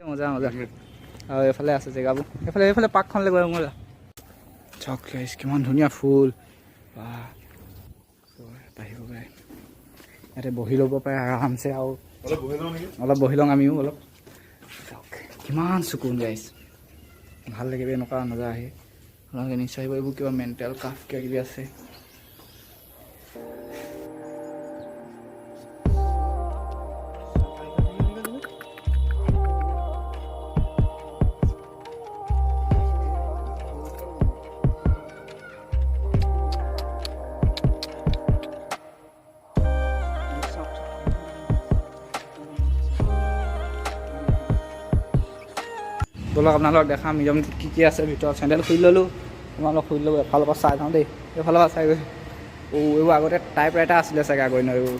মজা মজা আৰু এইফালে আছে জেগাবোৰ এইফালে পাৰ্কখনলৈ গৈ মজা চাওক গাইছ কিমান ধুনীয়া ফুল আহিব পাৰে ইয়াতে বহি ল'ব পাৰে আৰামছে আৰু অলপ বহি লওঁ আমিও অলপ চাওক কিমান চকুন গাইছ ভাল লাগিব এনেকুৱা নজা আহে আপোনালোকে নিশ্চয় আহিব এইবোৰ কিবা মেণ্টেল কাফ কিবা কিবি আছে বলক আপোনালোকক দেখাম মিউজিয়াম কি আছে ভিতৰত চেণ্ডেল খুলি ল'লোঁ তোমালোক খুলি ল'ব এফালৰ পৰা চাই যাওঁ দেই এইফালৰ পৰা চাই গৈ এইবোৰ আগতে টাইপ ৰাইটাৰ আছিলে চাগে আগৰ দিনৰ এইবোৰ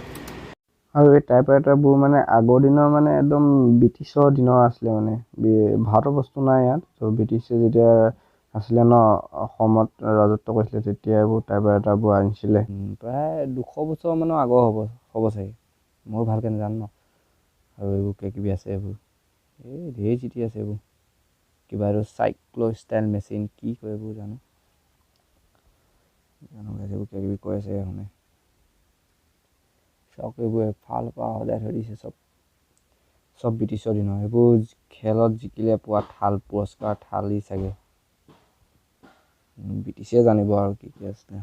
আৰু এই টাইপ ৰাইটাৰবোৰ মানে আগৰ দিনৰ মানে একদম ব্ৰিটিছৰ দিনৰ আছিলে মানে ভাৰতৰ বস্তু নাই ইয়াত ত' ব্ৰিটিছে যেতিয়া আছিলে ন অসমত ৰাজত্ব কৰিছিলে তেতিয়া এইবোৰ টাইপ ৰাইটাৰবোৰ আনিছিলে প্ৰায় 200 বছৰ মানৰ আগৰ হ'ব চাগে মই ভালকৈ নাজানো ন আৰু এইবোৰ কিবি আছে এইবোৰ এই ঢেৰ চিঠি আছে এইবোৰ কিবা আৰু চাইক্ল'ষ্টাইল মেচিন কি কয় এইবোৰ জানো এইবোৰ কিবি কৈ আছে এখনে চাওক এইবোৰ এফালৰ পৰা সজাই থৈ দিছে চব ব্ৰিটিছৰ দিনৰ এইবোৰ খেলত জিকিলে পোৱা থাল পুৰস্কাৰ থালি চাগে ব্ৰিটিছে জানিব আৰু কি আছিলে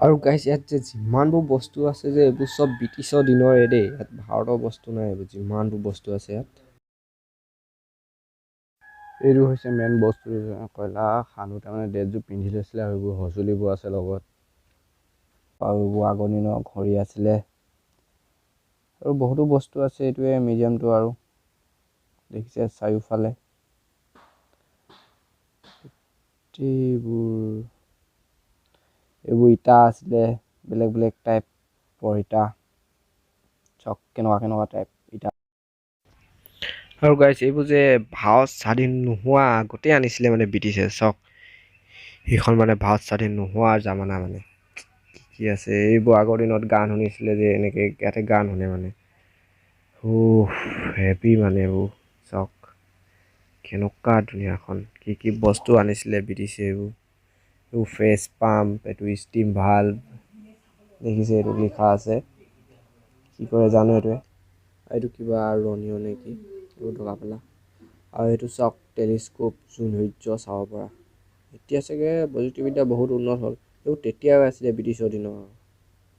আৰু গাইছ ইয়াত যে যিমানবোৰ বস্তু আছে যে এইবোৰ চব ব্ৰিটিছৰ দিনৰে দেই ইয়াত ভাৰতৰ বস্তু নাই এইবোৰ যিমানবোৰ বস্তু আছে ইয়াত এইটো হৈছে মেইন বস্তু কয়লা খান্দোতে মানে ড্ৰেছযোৰ পিন্ধি লৈছিলে আৰু এইবোৰ সঁজুলিবোৰ আছে লগত আৰু এইবোৰ আগৰ দিনৰ ঘড়ী আছিলে আৰু বহুতো বস্তু আছে এইটোৱে মিউজিয়ামটো আৰু দেখিছে চাৰিওফালে এইবোৰ ইটা আছিলে বেলেগ টাইপৰ ইটা চক কেনেকুৱা টাইপ ইটা আৰু গাইছ এইবোৰ যে ভাৰত স্বাধীন নোহোৱা আগতেই আনিছিলে মানে ব্ৰিটিছে চক সেইখন মানে ভাৰত স্বাধীন নোহোৱাৰ জামানা মানে কি আছে এইবোৰ আগৰ দিনত গান শুনিছিলে যে এনেকৈ ইয়াতে গান শুনে মানে হেভি মানে এইবোৰ চক কেনেকুৱা ধুনীয়াখন কি বস্তু আনিছিলে ব্ৰিটিছে এইবোৰ ফেচ পাম্প এইটো ষ্টিম ভাল্ভ দেখিছে এইটো লিখা আছে কি কৰে জানো এইটো কিবা ৰণীয় নে কি এইবোৰ ঢকা পেলা আৰু এইটো চাওক টেলিস্কোপ সূৰ্য চাব পৰা এতিয়া চাগে প্ৰযুক্তিবিদ্যা বহুত উন্নত হ'ল এইবোৰ তেতিয়াও আছিলে ব্ৰিটিছৰ দিনৰ